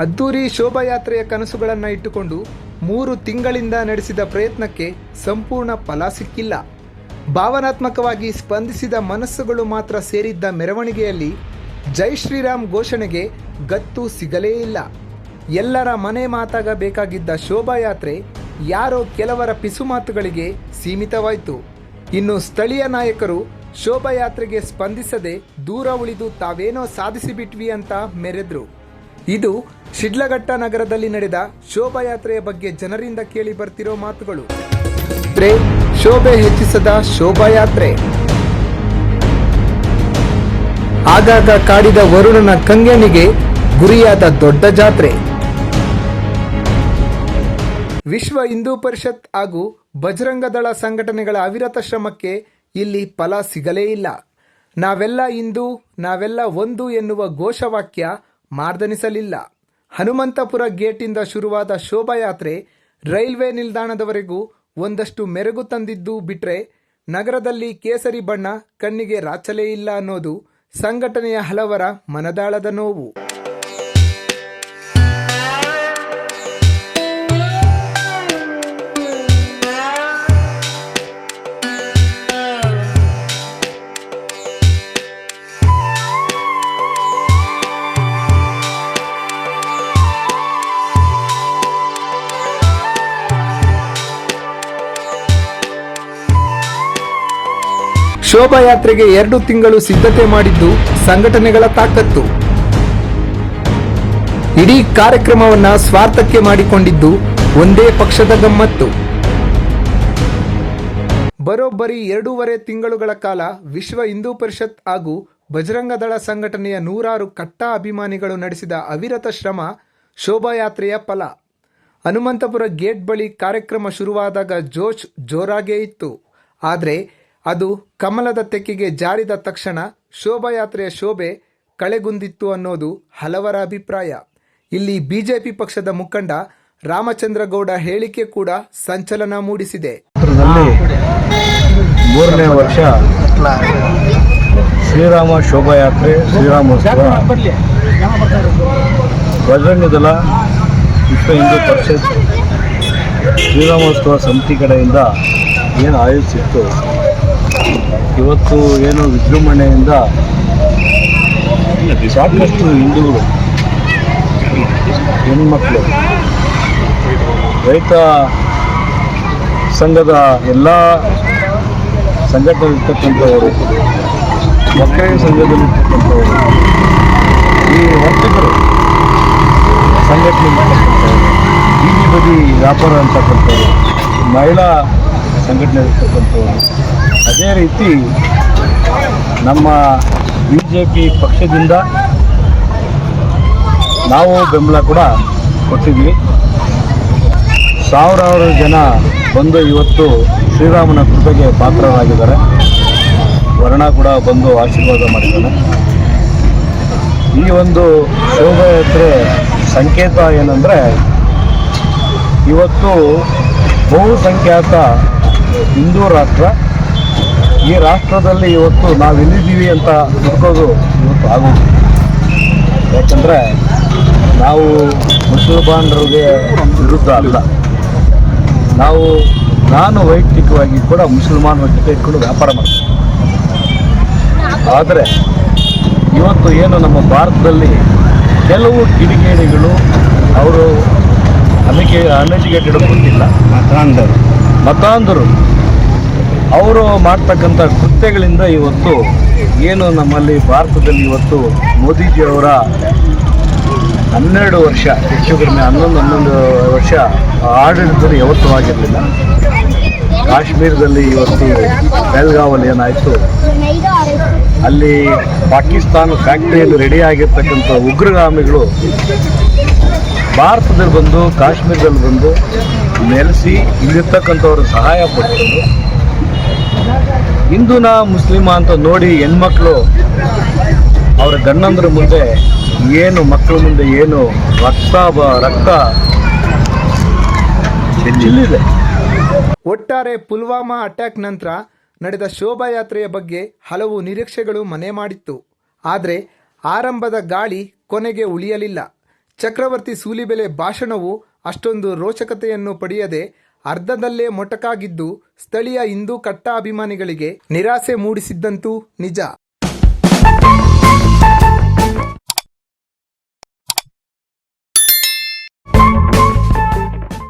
ಅದ್ದೂರಿ ಶೋಭಾಯಾತ್ರೆಯ ಕನಸುಗಳನ್ನು ಇಟ್ಟುಕೊಂಡು 3 ತಿಂಗಳಿಂದ ನಡೆಸಿದ ಪ್ರಯತ್ನಕ್ಕೆ ಸಂಪೂರ್ಣ ಫಲ ಸಿಕ್ಕಿಲ್ಲ. ಭಾವನಾತ್ಮಕವಾಗಿ ಸ್ಪಂದಿಸಿದ ಮನಸ್ಸುಗಳು ಮಾತ್ರ ಸೇರಿದ್ದ ಮೆರವಣಿಗೆಯಲ್ಲಿ ಜೈ ಶ್ರೀರಾಮ್ ಘೋಷಣೆಗೆ ಗತ್ತು ಸಿಗಲೇ ಇಲ್ಲ. ಎಲ್ಲರ ಮನೆ ಮಾತಾಗಬೇಕಾಗಿದ್ದ ಶೋಭಾಯಾತ್ರೆ ಯಾರೋ ಕೆಲವರ ಪಿಸುಮಾತುಗಳಿಗೆ ಸೀಮಿತವಾಯಿತು. ಇನ್ನು ಸ್ಥಳೀಯ ನಾಯಕರು ಶೋಭಾಯಾತ್ರೆಗೆ ಸ್ಪಂದಿಸದೆ ದೂರ ಉಳಿದು ತಾವೇನೋ ಸಾಧಿಸಿಬಿಟ್ವಿ ಅಂತ ಮೆರೆದ್ರು. ಇದು ಶಿಡ್ಲಘಟ್ಟ ನಗರದಲ್ಲಿ ನಡೆದ ಶೋಭಾಯಾತ್ರೆಯ ಬಗ್ಗೆ ಜನರಿಂದ ಕೇಳಿ ಬರ್ತಿರೋ ಮಾತುಗಳು. ಶೋಭೆ ಹೆಚ್ಚಿಸದ ಶೋಭಾಯಾತ್ರೆ. ಆಗಾಗ ಕಾಡಿದ ವರುಣನ ಕಂಗೆಣಿಗೆ ಗುರಿಯಾದ ದೊಡ್ಡ ಜಾತ್ರೆ. ವಿಶ್ವ ಹಿಂದೂ ಪರಿಷತ್ ಹಾಗೂ ಬಜರಂಗದಳ ಸಂಘಟನೆಗಳ ಅವಿರತ ಶ್ರಮಕ್ಕೆ ಇಲ್ಲಿ ಫಲ ಸಿಗಲೇ ಇಲ್ಲ. ನಾವೆಲ್ಲ ಹಿಂದೂ, ನಾವೆಲ್ಲ ಒಂದು ಎನ್ನುವ ಘೋಷವಾಕ್ಯ ಮಾರ್ದನಿಸಲಿಲ್ಲ. ಹನುಮಂತಪುರ ಗೇಟಿಂದ ಶುರುವಾದ ಶೋಭಾಯಾತ್ರೆ ರೈಲ್ವೆ ನಿಲ್ದಾಣದವರೆಗೂ ಒಂದಷ್ಟು ಮೆರುಗು ತಂದಿದ್ದು ಬಿಟ್ರೆ ನಗರದಲ್ಲಿ ಕೇಸರಿ ಬಣ್ಣ ಕಣ್ಣಿಗೆ ರಾಚಲೇ ಇಲ್ಲ ಅನ್ನೋದು ಸಂಘಟನೆಯ ಹಲವರ ಮನದಾಳದ ನೋವು. ಶೋಭಾಯಾತ್ರೆಗೆ 2 ತಿಂಗಳು ಸಿದ್ಧತೆ ಮಾಡಿದ್ದು ಸಂಘಟನೆಗಳ ತಾಕತ್ತು. ಇಡೀ ಕಾರ್ಯಕ್ರಮವನ್ನ ಸ್ವಾರ್ಥಕ್ಕೆ ಮಾಡಿಕೊಂಡಿದ್ದು ಒಂದೇ ಪಕ್ಷದ ಗಮ್ಮತ್ತು. ಬರೋಬ್ಬರಿ 2.5 ತಿಂಗಳುಗಳ ಕಾಲ ವಿಶ್ವ ಹಿಂದೂ ಪರಿಷತ್ ಹಾಗೂ ಬಜರಂಗದಳ ಸಂಘಟನೆಯ 100 ಕಟ್ಟ ಅಭಿಮಾನಿಗಳು ನಡೆಸಿದ ಅವಿರತ ಶ್ರಮ ಶೋಭಾಯಾತ್ರೆಯ ಫಲ. ಹನುಮಂತಪುರ ಗೇಟ್ ಬಳಿ ಕಾರ್ಯಕ್ರಮ ಶುರುವಾದಾಗ ಜೋಶ್ ಜೋರಾಗೇ ಇತ್ತು. ಆದರೆ ಅದು ಕಮಲದ ತೆಕ್ಕೆಗೆ ಜಾರಿದ ತಕ್ಷಣ ಶೋಭಾಯಾತ್ರೆಯ ಶೋಭೆ ಕಳೆಗುಂದಿತ್ತು ಅನ್ನೋದು ಹಲವರ ಅಭಿಪ್ರಾಯ. ಇಲ್ಲಿ ಬಿಜೆಪಿ ಪಕ್ಷದ ಮುಖಂಡ ರಾಮಚಂದ್ರ ಗೌಡ ಹೇಳಿಕೆ ಕೂಡ ಸಂಚಲನ ಮೂಡಿಸಿದೆ. 3ನೇ ವರ್ಷ ಶ್ರೀರಾಮ ಶೋಭಾಯಾತ್ರೆ, ಶ್ರೀರಾಮೋತ್ಸವ ಬಜರಂಗದಳ, ವಿಶ್ವ ಹಿಂದೂ ಪರಿಷತ್, ಶ್ರೀರಾಮೋತ್ಸವ ಸಮಿತಿ ಕಡೆಯಿಂದ ಏನು ಆಯೋಜಿಸಿತ್ತು, ಇವತ್ತು ಏನು ವಿಜೃಂಭಣೆಯಿಂದ ಸಾಕಷ್ಟು ಹಿಂದೂಗಳು, ಹೆಣ್ಮಕ್ಳು, ರೈತ ಸಂಘದ ಎಲ್ಲ ಸಂಘಟನೆಯಲ್ಲಿರ್ತಕ್ಕಂಥವರು, ಒಕ್ಕಲಿಗ ಸಂಘದಲ್ಲಿರ್ತಕ್ಕಂಥವರು, ಈ ವರ್ತಕರು ಸಂಘಟನೆ ಮಾಡ್ತಕ್ಕಂಥವ್ರು, ಬೀದಿ ಬದಿ ವ್ಯಾಪಾರ ಅಂತಕ್ಕಂಥವ್ರು, ಮಹಿಳಾ ಸಂಘಟನೆ ಇರ್ತಕ್ಕಂಥವ್ರು, ಅದೇ ರೀತಿ ನಮ್ಮ ಬಿಜೆಪಿ ಪಕ್ಷದಿಂದ ನಾವು ಬೆಂಬಲ ಕೂಡ ಕೊಟ್ಟಿದ್ವಿ. ಸಾವಿರಾರು ಜನ ಬಂದು ಇವತ್ತು ಶ್ರೀರಾಮನ ಕೃಪೆಗೆ ಪಾತ್ರರಾಗಿದ್ದಾರೆ. ವರ್ಣ ಕೂಡ ಬಂದು ಆಶೀರ್ವಾದ ಮಾಡಿದ್ದಾರೆ. ಈ ಒಂದು ಶೋಭಾಯಾತ್ರೆ ಸಂಕೇತ ಏನಂದರೆ, ಇವತ್ತು ಬಹುಸಂಖ್ಯಾತ ಹಿಂದೂ ರಾಷ್ಟ್ರ, ಈ ರಾಷ್ಟ್ರದಲ್ಲಿ ಇವತ್ತು ನಾವೆಲ್ಲಿದ್ದೀವಿ ಅಂತ ಹುಡುಕೋದು ಇವತ್ತು ಆಗೋದು. ಯಾಕಂದರೆ ನಾವು ಮುಸಲ್ಮಾನರಿಗೆ ವಿರುದ್ಧ ಅಲ್ಲ, ನಾನು ವೈಯಕ್ತಿಕವಾಗಿ ಕೂಡ ಮುಸಲ್ಮಾನರ ಜೊತೆ ಇಟ್ಕೊಂಡು ವ್ಯಾಪಾರ ಮಾಡ್ತೀನಿ. ಆದರೆ ಇವತ್ತು ಏನು ನಮ್ಮ ಭಾರತದಲ್ಲಿ ಕೆಲವು ಕಿಡಿಗೇಡಿಗಳು, ಅವರು ಅನ್ಎಜುಕೇಟೆಡ್ ಗೊತ್ತಿಲ್ಲ, ಮತಾಂಧರು, ಅವರು ಮಾಡ್ತಕ್ಕಂಥ ಕೃತ್ಯಗಳಿಂದ ಇವತ್ತು ಏನು ನಮ್ಮಲ್ಲಿ ಭಾರತದಲ್ಲಿ ಇವತ್ತು ಮೋದಿಜಿಯವರ 12 ವರ್ಷ, ಹೆಚ್ಚು ಕಡಿಮೆ 11 ವರ್ಷ ಆಡಳಿತದಲ್ಲಿ ಯಾವತ್ತೂ ಆಗಿರಲಿಲ್ಲ. ಕಾಶ್ಮೀರದಲ್ಲಿ ಇವತ್ತು ಬೆಲ್ಗಾವಲ್ಲಿ ಏನಾಯಿತು, ಅಲ್ಲಿ ಪಾಕಿಸ್ತಾನ ಫ್ಯಾಕ್ಟ್ರಿಯಲ್ಲಿ ರೆಡಿ ಆಗಿರ್ತಕ್ಕಂಥ ಉಗ್ರಗಾಮಿಗಳು ಭಾರತದಲ್ಲಿ ಬಂದು ಕಾಶ್ಮೀರದಲ್ಲಿ ಬಂದು ನೆಲೆಸಿ ಇಲ್ಲಿರ್ತಕ್ಕಂಥವ್ರು ಸಹಾಯ ಪಡ್ಕೊಂಡು ಹಿಂದೂನ ಮುಸ್ಲಿಮ ಅಂತ ನೋಡಿ ಹೆಣ್ಮಕ್ಳು ಅವರ ಗಂಡಂದ್ರ ಮುಂದೆ ಏನು, ಮಕ್ಕಳ ಮುಂದೆ ಏನು ರಕ್ತ ಚೆಲ್ಲಿದೆ. ಒಟ್ಟಾರೆ ಪುಲ್ವಾಮಾ ಅಟ್ಯಾಕ್ ನಂತರ ನಡೆದ ಶೋಭಾಯಾತ್ರೆಯ ಬಗ್ಗೆ ಹಲವು ನಿರೀಕ್ಷೆಗಳು ಮನೆ ಮಾಡಿತ್ತು. ಆದರೆ ಆರಂಭದ ಗಾಳಿ ಕೊನೆಗೆ ಉಳಿಯಲಿಲ್ಲ. ಚಕ್ರವರ್ತಿ ಸೂಲಿಬೆಲೆ ಭಾಷಣವು ಅಷ್ಟೊಂದು ರೋಚಕತೆಯನ್ನು ಪಡೆಯದೆ ಅರ್ಧದಲ್ಲೇ ಮೊಟಕಾಗಿದ್ದು ಸ್ಥಳೀಯ ಹಿಂದೂ ಕಟ್ಟ ಅಭಿಮಾನಿಗಳಿಗೆ ನಿರಾಸೆ ಮೂಡಿಸಿದ್ದಂತೂ ನಿಜ.